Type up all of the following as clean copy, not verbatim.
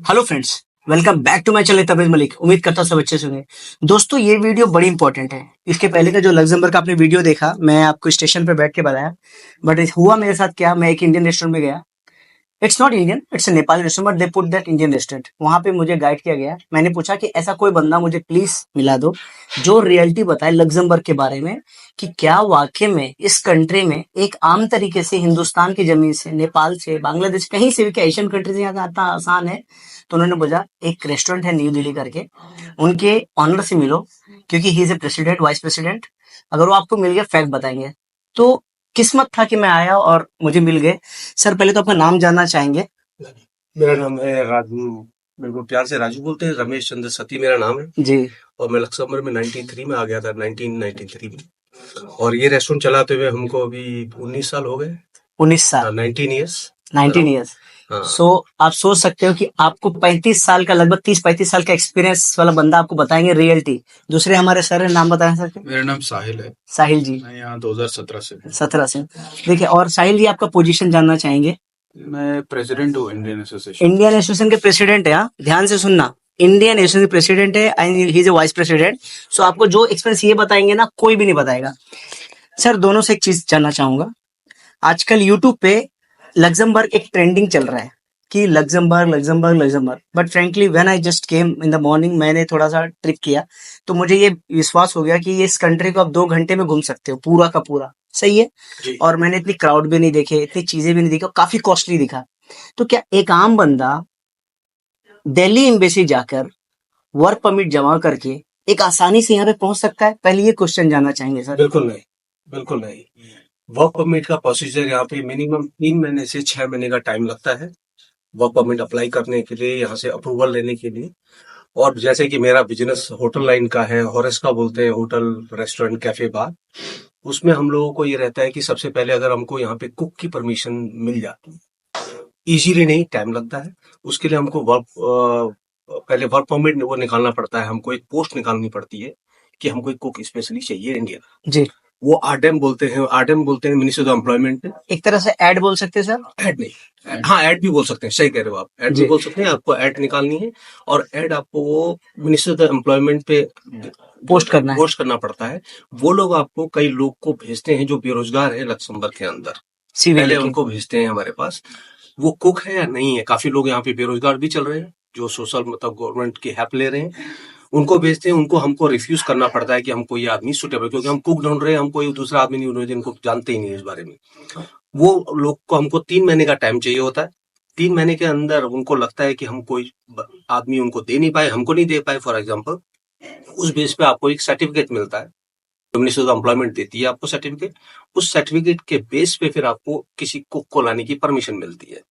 Hello friends, welcome back to my channel Tabrez Malik. उम्मीद करता हूं सब अच्छे से होंगे। दोस्तों, ये वीडियो बड़ी इंपॉर्टेंट है। इसके पहले का जो लग्जमबर्ग का आपने वीडियो देखा, मैं आपको स्टेशन पे बैठ के बताया, बट हुआ मेरे साथ क्या, मैं एक इंडियन रेस्टोरेंट में गया। It's not Indian, it's a Nepali restaurant, but they put that Indian restaurant. वहां पे मुझे गाइड किया गया। मैंने पूछा कि ऐसा कोई बंदा मुझे प्लीज मिला दो जो रियलिटी बताए लग्जमबर्ग के बारे में, कि क्या वाकई में इस कंट्री में एक आम तरीके से हिंदुस्तान की जमीन से, नेपाल से, बांग्लादेश, कहीं से भी, क्या एशियन कंट्री से यहाँ आता आसान है। तो उन्होंने बोला एक रेस्टोरेंट है न्यू दिल्ली करके, उनके ऑनर से मिलो, क्योंकि ही is A president, vice president. अगर वो आपको मिल गया, फैक्ट बताएंगे। तो किस्मत था कि मैं आया और मुझे मिल गए। सर, पहले तो आपका नाम जानना चाहेंगे। मेरा नाम है राजू। मेरे को प्यार से राजू बोलते हैं। रमेश चंद्र सती मेरा नाम है। जी। और मैं लक्समबर्ग में 93 में आ गया था, 1993 में। और ये रेस्टोरेंट चलाते हुए हमको अभी 19 साल हो गए। 19 साल, 19 ईयर्स। 19 ईयर्स। हाँ। सो आप सोच सकते हो कि आपको 35 साल का, लगभग 30-35 साल का एक्सपीरियंस वाला बंदा आपको बताएंगे रियलिटी। दूसरे हमारे सर है, नाम बताएं सर के। मेरा नाम साहिल है। साहिल जी। मैं यहाँ 2017 से हूँ। 17 से। देखिए, और साहिल जी आपका पोजीशन जानना चाहेंगे। मैं प्रेसिडेंट हूँ इंडियन एसोसिएशन। इंडियन एसोसिएशन के प्रेसिडेंट है। हाँ, ध्यान से सुनना। इंडियन एसोसिएशन के प्रेसिडेंट है and he is a vice president. So आपको जो एक्सपीरियंस ये बताएंगे ना, कोई भी नहीं बताएगा। सर, दोनों से एक चीज जानना चाहूंगा। आजकल यूट्यूब पे लग्जमबर्ग एक ट्रेंडिंग चल रहा है कि Luxembourg Luxembourg Luxembourg, but frankly when I just came in the morning, मैंने थोड़ा सा ट्रिप किया, तो मुझे ये विश्वास हो गया कि ये इस कंट्री को आप 2 घंटे में घूम सकते हो पूरा का पूरा। सही है। जी। और मैंने इतनी क्राउड भी नहीं देखे, इतनी चीजें भी नहीं देखी, और काफी कॉस्टली दिखा। तो क्या एक आम बंदा दिल्ली एम्बेसी जाकर वर्क परमिट जमा करके एक आसानी से यहाँ पे पहुंच सकता है? पहले ये क्वेश्चन जानना चाहेंगे सर। बिल्कुल नहीं, बिल्कुल नहीं। वर्क परमिट का प्रोसीजर यहाँ पे मिनिमम 3 महीने से 6 महीने का टाइम लगता है वर्क परमिट अप्लाई करने के लिए, यहाँ से अप्रूवल लेने के लिए। और जैसे कि मेरा बिजनेस होटल लाइन का है, हॉरेस का बोलते हैं, होटल रेस्टोरेंट कैफे बार। उसमें हम लोगों को ये रहता है कि सबसे पहले अगर हमको यहाँ पे कुक की परमिशन मिल जाती, इजीली नहीं, टाइम लगता है। उसके लिए हमको पहले वर्क परमिट वो निकालना पड़ता है, हमको एक पोस्ट निकालनी पड़ती है कि हमको एक कुक स्पेशली चाहिए इंडियन। जी। वो आरडेम बोलते हैं, आरडेम बोलते हैं, मिनिस्ट्री ऑफ एम्प्लॉयमेंट। एक तरह से ऐड बोल सकते हैं सर। ऐड नहीं, हाँ ऐड भी बोल सकते हैं, सही कह रहे हो आप, ऐड भी जी। बोल सकते हैं। आपको ऐड निकालनी है और ऐड आपको वो मिनिस्ट्री ऑफ एम्प्लॉयमेंट पे पोस्ट करना है। पोस्ट करना पड़ता है। वो लोग आपको कई लोग को भेजते हैं जो बेरोजगार है लक्समबर्ग के अंदर, सीवी पहले लेके। उनको भेजते हैं हमारे पास। वो कुक है या नहीं है, काफी लोग यहाँ पे बेरोजगार भी चल रहे हैं जो सोशल मतलब गवर्नमेंट की हेल्प ले रहे हैं, उनको भेजते हैं। उनको हमको रिफ्यूज करना पड़ता है कि हमको ये आदमी सुटेबल, क्योंकि हम कुक ढूंढ रहे हैं, हम कोई दूसरा आदमी नहीं ढूंढ रहे जिनको जानते ही नहीं इस बारे में। वो लोग को हमको 3 महीने का टाइम चाहिए होता है। 3 महीने के अंदर उनको लगता है कि हम कोई आदमी उनको दे नहीं पाए, हमको नहीं दे पाए फॉर एग्जाम्पल, उस बेस पे आपको एक सर्टिफिकेट मिलता है, मिनिस्ट्री ऑफ एम्प्लॉयमेंट देती है आपको सर्टिफिकेट। उस सर्टिफिकेट के बेस पे फिर आपको किसी कुक को लाने की परमिशन मिलती है।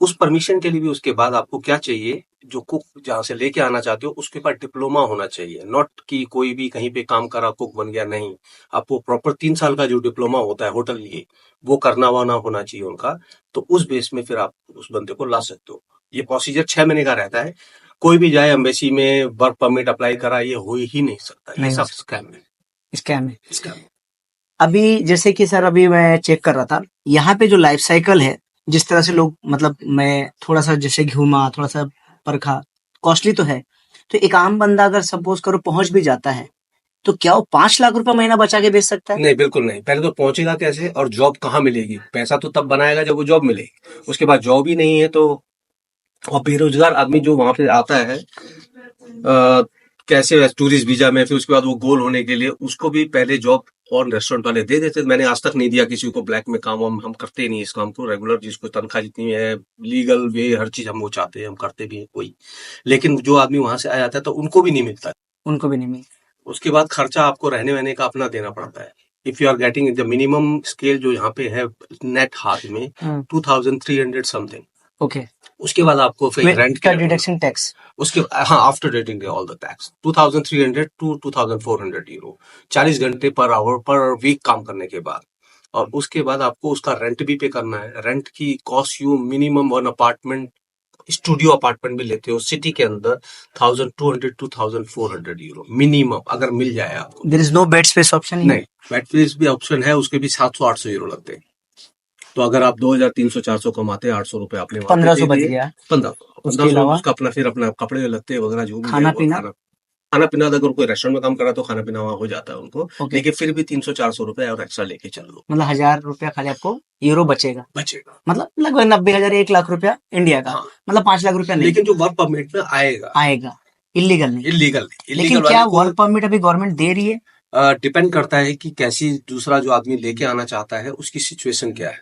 उस परमिशन के लिए भी उसके बाद आपको क्या चाहिए, जो कुक जहां से लेके आना चाहते हो उसके पास डिप्लोमा होना चाहिए। नॉट कि कोई भी कहीं पे काम करा कुक बन गया, नहीं। आपको प्रॉपर 3 साल का जो डिप्लोमा होता है होटल लिए, वो करना वाना होना चाहिए उनका। तो उस बेस में फिर आप उस बंदे को ला सकते हो। ये प्रोसीजर 6 महीने का रहता है। कोई भी जाए एम्बेसी में वर्क परमिट अप्लाई करा, ये हो ही नहीं सकता, ये नहीं हो सब स्कैम है। स्कैम है। स्कैम। अभी जैसे कि सर, अभी मैं चेक कर रहा था, यहाँ पे जो लाइफ साइकिल है, जिस तरह से लोग, मतलब मैं थोड़ा सा जैसे घूमा, थोड़ा सा परखा, कॉस्टली तो है। तो एक आम बंदा अगर सपोज करो पहुंच भी जाता है, तो क्या वो 5 लाख रुपए महीना बचा के बेच सकता है? नहीं, बिल्कुल नहीं। पहले तो पहुंचेगा कैसे और जॉब कहाँ मिलेगी? पैसा तो तब बनाएगा जब वो जॉब मिलेगी। उसके बाद जॉब ही नहीं है तो, और बेरोजगार आदमी जो वहां पे आता है कैसे टूरिस्ट वीजा में, फिर उसके बाद वो गोल होने के लिए उसको भी पहले जॉब और रेस्टोरेंट वाले दे देते। मैंने आज तक नहीं दिया किसी को ब्लैक में काम, हम करते नहीं इस काम को। रेगुलर जिसको तनख्वाह जितनी है, लीगल वे, हर चीज हम वो चाहते हैं, हम करते भी हैं कोई। लेकिन जो आदमी वहां से आ जाता है तो उनको भी नहीं मिलता है। उनको भी नहीं मिल। उसके बाद खर्चा आपको रहने वहने का अपना देना पड़ता है। If you are getting the minimum scale जो यहाँ पे है नेट हाथ में, 2300 समथिंग। ओके। उसके बाद आपको फिर रेंट का डिडक्शन टैक्स। उसके, हाँ, after deducting all the tax, 2300 to 2400 euro, 40 घंटे पर आवर पर वीक काम करने के बाद। और उसके बाद आपको उसका रेंट भी पे करना है। रेंट की cost you minimum one apartment, studio apartment भी लेते हो सिटी के अंदर, 1200 टू 1400 यूरो मिनिमम, अगर मिल जाए आपको। There is no bed space option? नहीं, बेड स्पेस भी ऑप्शन है, उसके भी 700-800 यूरो लगते हैं। तो अगर आप 2300-400 कमाते हैं, 800 रुपए आपने वहाँ पे 1500 दे बच दिए। गया। 1500 अलावा? उसका अपना फिर अपना कपड़े लत्ते वगैरह जो भी है खाना वो पीना? खाना पीना अगर कोई रेस्टोरेंट में काम कर रहा है तो खाना पीना वहाँ हो जाता है उनको, ओके, लेकिन फिर भी 300-400 रुपए और एक्स्ट्रा लेके चल लो, मतलब 1000 रुपया खाली आपको यूरो बचेगा, बचेगा। मतलब लगभग 90,000 1 लाख रुपया इंडिया का, हाँ, मतलब 5 लाख रुपया नहीं लेकिन जो वर्क परमिट में आएगा, आएगा, इलीगल नहीं। इलीगल लेकिन इलीगल क्या वाले को वर्क परमिट अभी गवर्नमेंट दे रही है? डिपेंड करता है कि कैसी दूसरा जो आदमी लेके आना चाहता है उसकी सिचुएशन क्या है।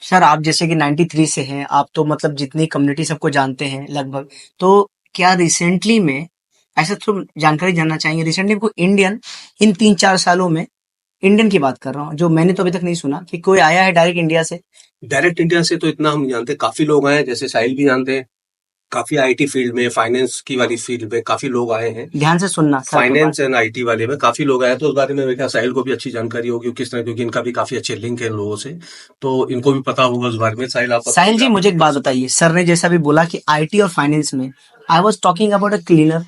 सर आप जैसे कि 93 से हैं, आप तो मतलब जितनी कम्युनिटी सबको जानते हैं लगभग, तो क्या रिसेंटली में ऐसा तो जानकारी जानना चाहेंगे, रिसेंटली कोई इंडियन इन 3-4 सालों में, इंडियन की बात कर रहा हूँ, जो मैंने तो अभी तक नहीं सुना कि कोई आया है डायरेक्ट इंडिया से? डायरेक्ट इंडिया से तो इतना हम नहीं जानते, काफी लोग आए हैं, जैसे साहिल भी जानते हैं, काफी आईटी फील्ड में, फाइनेंस की वाली फील्ड में काफी लोग आए हैं, ध्यान से सुनना सर की बात। फाइनेंस एंड आईटी वाले में काफी लोग आए हैं, तो उस बारे में मेरे ख्याल साहिल को भी अच्छी जानकारी होगी किस तरह, क्योंकि इनका भी काफी अच्छे लिंक है इन लोगों से, तो इनको भी पता होगा उस बारे में। साहिल आप साहिल जी मुझे एक बात बताइए, सर ने जैसा भी बोला कि आईटी और फाइनेंस में, I was talking about a cleaner,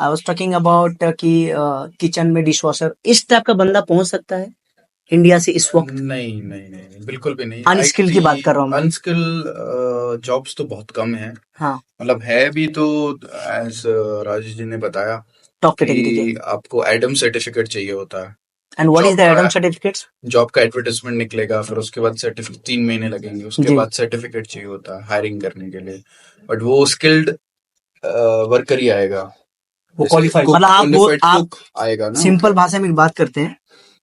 I was talking about कि किचन में डिश वॉशर, इस टाइप का बंदा पहुंच सकता है इंडिया से इस वक्त? नहीं नहीं नहीं, बिल्कुल भी नहीं। अनस्किल की बात कर रहा हूँ मैं। अनस्किल जॉब्स तो बहुत कम है, हाँ, मतलब है भी तो, एज राजेश जी ने बताया टॉप कैटेगरी कि के। आपको एडम सर्टिफिकेट चाहिए होता है। And what is the job Adam का सर्टिफिकेट्स? जॉब का एडवर्टाइजमेंट निकलेगा, फिर उसके बाद सर्टिफिकेट 3 महीने लगेंगे, उसके जी, बाद सर्टिफिकेट चाहिए होता है हायरिंग करने के लिए, बट वो स्किल्ड वर्कर ही आएगा, वो जैसे क्वालिफाइड, मतलब आप qualified आप cook आएगा ना, सिंपल मतलब भाषा में एक बात करते हैं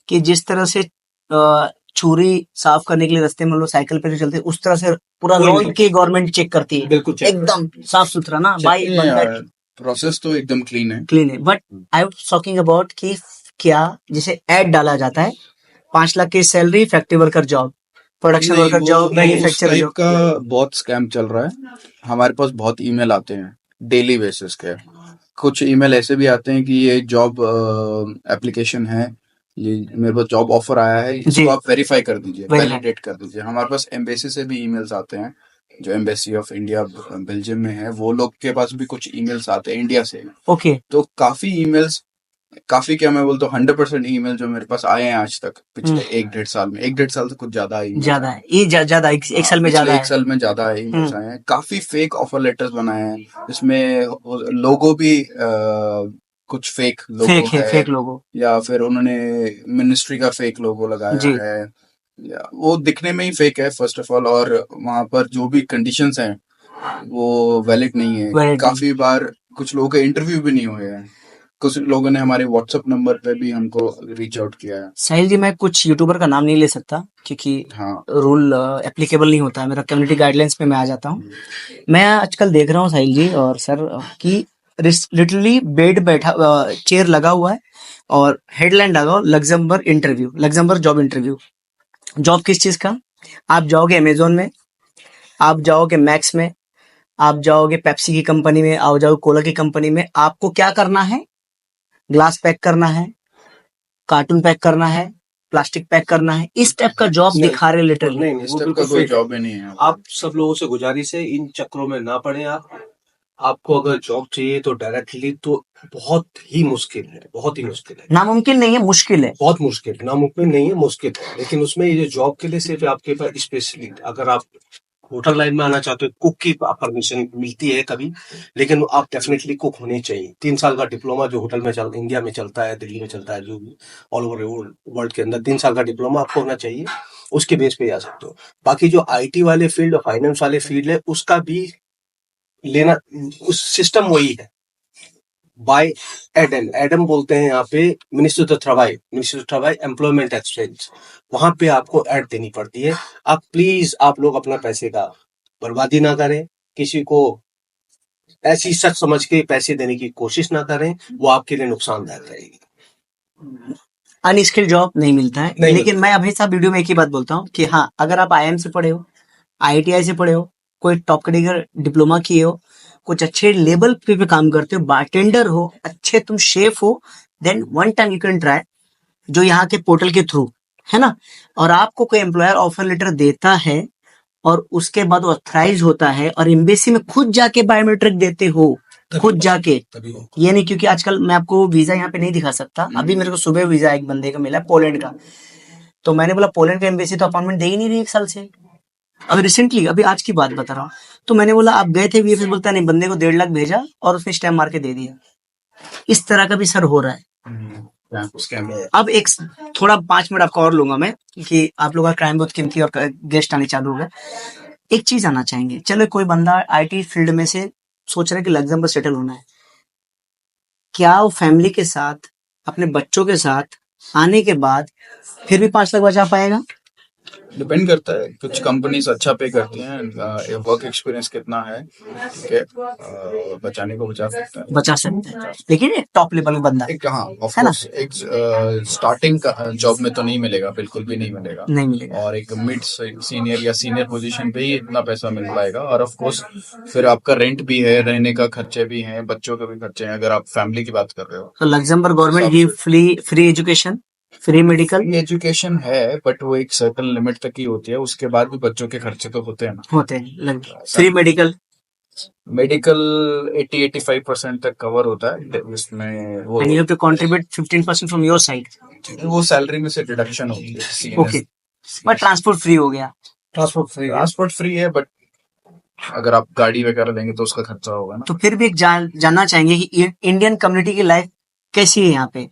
कि जिस तरह से छुरी साफ करने के लिए रास्ते में हम लोग साइकिल पे जो चलते हैं, उस तरह से पूरा कोई लॉन्च नहीं, के गवर्नमेंट चेक करती है, बिल्कुल चेक एकदम साफ सुथरा ना भाई, नहीं बंदा यार, प्रोसेस तो एकदम क्लीन है। क्लीन है। But I was talking about कि क्या जिसे ऐड डाला जाता है 5 लाख की salary, factory worker job, production नहीं, वर्कर वो जॉब, नहीं, उस मैन्युफैक्चरर टाइप जॉब। का बहुत स्कैम चल रहा है। हमारे पास बहुत ईमेल आते हैं डेली बेसिस के। कुछ ईमेल ऐसे भी आते हैं कि ये जॉब एप्लीकेशन है, ये मेरे पास जॉब ऑफर आया है, जी, इसको आप वेरीफाई कर दीजिए, वेरीफाई। वैलिडेट कर दीजिए। हमारे पास एम्बेसी से भी ईमेल्स आते हैं, जो एम्बेसी ऑफ इंडिया बेल्जियम में है, वो लोग के पास भी कुछ ईमेल्स आते हैं इंडिया से। ओके, तो काफी ईमेल्स, काफी क्या मैं बोलता हूँ, 100% ईमेल जो मेरे पास आए हैं आज तक पिछले 1-1.5 साल में, 1-1.5 साल से कुछ ज्यादा ईमेल्स ज्यादा आए है ये, ज्यादा एक साल में पिछले ज्यादा एक है। साल में ज्यादा ईमेल्स आए हैं। काफी फेक ऑफर लेटर्स बनाए हैं, जिसमें लोगो भी कुछ फेक लोगो फेक है, है, फेक लोगो। या फिर उन्होंने मिनिस्ट्री का फेक लोगो लगाया जी, है, या वो दिखने में ही फेक है फर्स्ट ऑफ ऑल, और वहां पर जो भी कंडीशंस हैं वो वैलिड नहीं है। वैलिड नहीं। काफी बार कुछ लोगों के इंटरव्यू भी नहीं हुए हैं, कुछ लोगों ने हमारे व्हाट्सएप नंबर पे भी हमको रीच आउट किया है। साहिल जी मैं कुछ यूट्यूबर का नाम नहीं ले सकता क्योंकि हाँ, रूल एप्लीकेबल नहीं होता है, मेरा कम्युनिटी गाइडलाइंस पे मैं आ जाता हूँ। मैं आजकल देख रहा हूँ साहिल जी और सर कि लिटरली बेड बैठा, चेयर लगा हुआ है और हेडलाइन लगा हो Luxembourg interview, Luxembourg job interview. Job किस चीज का? आप जाओगे अमेजोन में, आप जाओगे मैक्स में, आप जाओगे पेप्सी की कंपनी में, आप जाओगे कोला की कंपनी में, आपको क्या करना है? ग्लास पैक करना है, कार्टून पैक करना है, प्लास्टिक पैक करना है, इस टाइप का जॉब दिखा रहे लिटरली। नहीं नहीं, इस वो टाइप बिल्कुल का कोई फेक है। जॉब ही नहीं है। आप सब लोगों से गुजारिश है, इन चक्रों में ना पड़े आप। आपको अगर जॉब चाहिए तो डायरेक्टली तो बहुत ही मुश्किल है, बहुत ही मुश्किल है, नामुमकिन नहीं है, मुश्किल है। बहुत मुश्किल, नामुमकिन नहीं है, मुश्किल है। लेकिन उसमें ये जॉब के लिए सिर्फ आपके पास स्पेशली अगर आप होटल लाइन में आना चाहते हो, कुक की परमिशन मिलती है कभी, लेकिन आप डेफिनेटली कुक होने चाहिए। 3 साल का डिप्लोमा जो होटल में इंडिया में चलता है, दिल्ली में चलता है, जो भी ऑल ओवर वर्ल्ड के अंदर 3 साल का डिप्लोमा आपको होना चाहिए, उसके बेस पे जा सकते हो। बाकी जो आईटी वाले फील्ड और फाइनेंस वाले फील्ड है, उसका भी लेना, उस सिस्टम वही है, बाय एडम, एडम बोलते हैं यहाँ पे, मिनिस्ट्री ऑफ ट्रवाई एम्प्लॉयमेंट एक्सचेंज, वहां पे आपको ऐड देनी पड़ती है। आप प्लीज, आप लोग अपना पैसे का बर्बादी ना करें, किसी को ऐसी सच समझ के पैसे देने की कोशिश ना करें, वो आपके लिए नुकसानदायक रहेगी। अनस्किल्ड जॉब नहीं मिलता है। नहीं लेकिन मिलता। मैं हमेशा वीडियो में एक ही बात बोलता हूँ कि हाँ, अगर आप आईएम से पढ़े हो, आईटीआई से पढ़े हो, कोई टॉप कैटेगरी डिप्लोमा किए हो, कुछ अच्छे लेवल पे काम करते हो, बारटेंडर हो, अच्छे तुम शेफ हो, then one time you can try, जो यहाँ के पोर्टल के थ्रू है ना, और आपको कोई एम्प्लॉयर ऑफर लेटर देता है और उसके बाद वो ऑथराइज होता है और एम्बेसी में खुद जाके बायोमेट्रिक देते हो, खुद जाके। ये नहीं क्योंकि आजकल मैं आपको वीजा यहाँ पे नहीं दिखा सकता, अभी मेरे को सुबह वीजा एक बंदे का मिला पोलैंड का, तो मैंने बोला पोलैंड का एम्बेसी तो अपॉइंटमेंट दे ही नहीं रही 1 साल से, अभी रिसेंटली अभी आज की बात बता रहा हूँ, तो मैंने बोला आप गए थे वीएफएस, बोलता नहीं, बंदे को 1.5 लाख भेजा और उसने स्टैम्प मार के दे दिया। इस तरह का भी सर हो रहा है। स्कैम है। अब एक थोड़ा 5 मिनट आपका और लूंगा मैं, कि आप लोग का टाइम बहुत कीमती और गेस्ट आने चालू हो गए। एक चीज आना चाहेंगे, चलो कोई बंदा आईटी फील्ड में से सोच रहा है कि लग्जमबर्ग सेटल होना है, क्या वो फैमिली के साथ अपने बच्चों के साथ आने के बाद फिर भी 5 लाख बचा पाएगा? डिपेंड करता है, कुछ कंपनीज अच्छा पे करती हैं, वर्क एक्सपीरियंस कितना है, ठीक है, बचाने को बचा सकता है। बचा सकते हैं, लेकिन एक टॉप लेवल का बंदा एक हाँ ऑफ है ना? कोर्स एक स्टार्टिंग का जॉब में तो नहीं मिलेगा, बिल्कुल भी नहीं मिलेगा, नहीं मिलेगा। और एक मिड सीनियर या सीनियर पोजीशन पे ही इतना पैसा मिल पाएगा। और ऑफ कोर्स फिर आपका रेंट भी है, रहने का खर्चे भी हैं, बच्चों के भी खर्चे हैं, अगर आप फैमिली की बात कर रहे हो। तो Luxembourg government give free education, free medical education है, बट वो एक सर्टेन लिमिट तक ही होती है, उसके बाद भी बच्चों के खर्चे तो होते हैं ना। होते हैं। फ्री मेडिकल मेडिकल 80-85% तक कवर होता है, उसमें वो and you have to contribute 15% from your side. वो सैलरी में से डिडक्शन होती है। ओके, बट ट्रांसपोर्ट फ्री हो गया। ट्रांसपोर्ट फ्री है, बट अगर आप गाड़ी वगैरह लेंगे तो उसका खर्चा होगा ना। तो फिर भी एक जानना चाहेंगे कि इंडियन कम्युनिटी की लाइफ कैसी है यहाँ पे?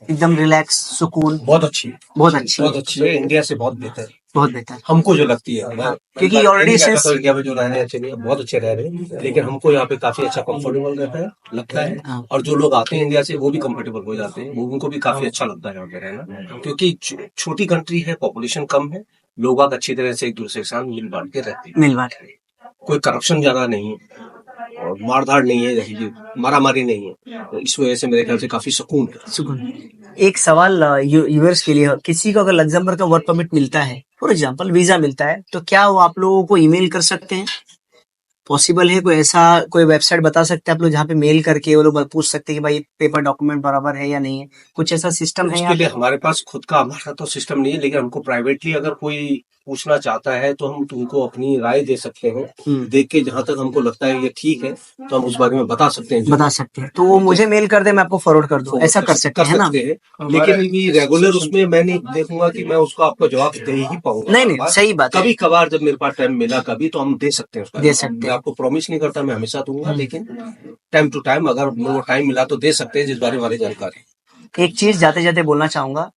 एकदम रिलैक्स, सुकून? बहुत अच्छी है, बहुत अच्छी बहुत है, अच्छी है, इंडिया से बहुत बेहतर है, बहुत बेहतर। हमको जो लगती है। क्योंकि मैं ऑलरेडी नहीं कहता सिंस तो इंडिया में जो रह रहे हैं अच्छे नहीं है, बहुत अच्छे रह रहे हैं, लेकिन हमको यहाँ पे काफी अच्छा कंफर्टेबल रहता है, लगता है। हाँ, और जो लोग आते हैं इंडिया से वो भी कंफर्टेबल हो जाते हैं, वो उनको भी काफी अच्छा लगता है यहाँ पे रहना, क्योंकि छोटी कंट्री है, पॉपुलेशन कम है, लोग बाग अच्छी तरह से एक दूसरे के साथ मिल बांट के रहते हैं, मिल बांट कोई करप्शन ज्यादा नहीं है और मारधाड़ नहीं है, जैसे कि मारामारी नहीं है, तो इस वजह से मेरे ख्याल से काफी सुकून है। सुकून। एक सवाल यूएस के लिए, किसी को अगर लग्जमबर्ग का वर्क परमिट मिलता है, फॉर एग्जांपल वीजा मिलता है, तो क्या वो आप लोगों को ईमेल कर सकते हैं? पॉसिबल है? कोई ऐसा कोई वेबसाइट बता सकते हैं आप लोग जहाँ पे मेल करके वो लोग पूछ सकते हैं कि भाई पेपर डॉक्यूमेंट बराबर है या नहीं है? कुछ ऐसा सिस्टम है उसके यहाँ लिए पे? हमारे पास खुद का हमारा तो सिस्टम नहीं है, लेकिन हमको प्राइवेटली अगर कोई पूछना चाहता है तो हम तुमको अपनी राय दे सकते हैं, देख के जहां तक हमको लगता है ये ठीक है तो हम उस बारे में बता सकते हैं। बता सकते हैं, तो वो मुझे मेल कर दे, मैं आपको फॉरवर्ड कर दूं, ऐसा कर सकते हैं ना? लेकिन ये रेगुलर उसमें मैं नहीं देखूंगा कि मैं उसको आपको जवाब दे ही पाऊंगा। नहीं नहीं, सही बात है। कभी कभार जब मेरे पास टाइम मिला कभी तो हम दे सकते हैं उसका, दे सकते मैं हैं। आपको प्रॉमिस नहीं करता मैं हमेशा दूंगा, लेकिन टाइम टू टाइम अगर वो टाइम मिला तो दे सकते हैं, जिस बारे में हमारी जानकारी। एक चीज जाते जाते बोलना चाहूंगा,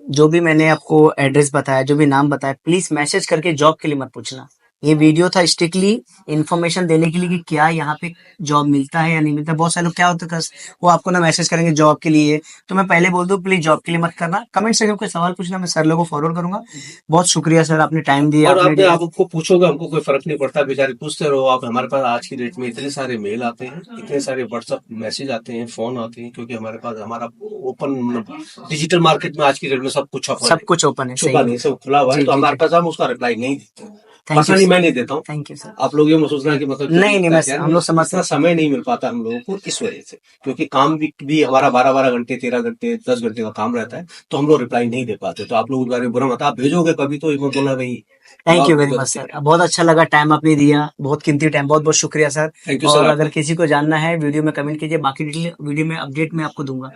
जो भी मैंने आपको एड्रेस बताया, जो भी नाम बताया, प्लीज मैसेज करके जॉब के लिए मत पूछना। ये वीडियो था स्ट्रिक्टली इन्फॉर्मेशन देने के लिए कि क्या यहाँ पे जॉब मिलता है या नहीं मिलता। बहुत सारे लोग क्या होता है, वो आपको ना मैसेज करेंगे जॉब के लिए, तो मैं पहले बोल दूं प्लीज जॉब के लिए मत करना। कमेंट सेक्शन में कोई सवाल पूछना, मैं सर लोगों को फॉरवर्ड करूंगा। बहुत शुक्रिया सर, आपने टाइम दिया। और आपने आपको पूछोगे हमको कोई फर्क नहीं पड़ता, बेचारे पूछते रहो आप। हमारे पास आज की डेट में इतने सारे मेल आते हैं, इतने सारे व्हाट्सएप मैसेज आते हैं, फोन आते हैं, क्योंकि हमारे पास हमारा ओपन डिजिटल मार्केट में आज की डेट में सब कुछ ओपन है, छुपा नहीं, सब खुला हुआ है, तो हमारे पास हम उसका रिप्लाई नहीं देते। पर्सनली मैं नहीं देता हूँ। Thank you sir. आप लोग ये मत सोचना कि मतलब नहीं नहीं, मैं हम लोग समझते इतना समय नहीं मिल पाता हम लोगों को इस वजह से, क्योंकि काम भी हमारा 12-12 घंटे 13 घंटे 10 घंटे का काम रहता है, तो हम लोग रिप्लाई नहीं दे पाते। तो आप लोग उस बारे में बुरा मत, आप भेजोगे कभी तो मत बोलना भाई। Thank you very much sir, बहुत अच्छा लगा, टाइम आपने दिया, बहुत कीमती टाइम, बहुत बहुत शुक्रिया सर। थैंक यू और सर। अगर किसी को जानना है वीडियो में कमेंट कीजिए, बाकी डिटेल वीडियो में अपडेट मैं आपको दूंगा।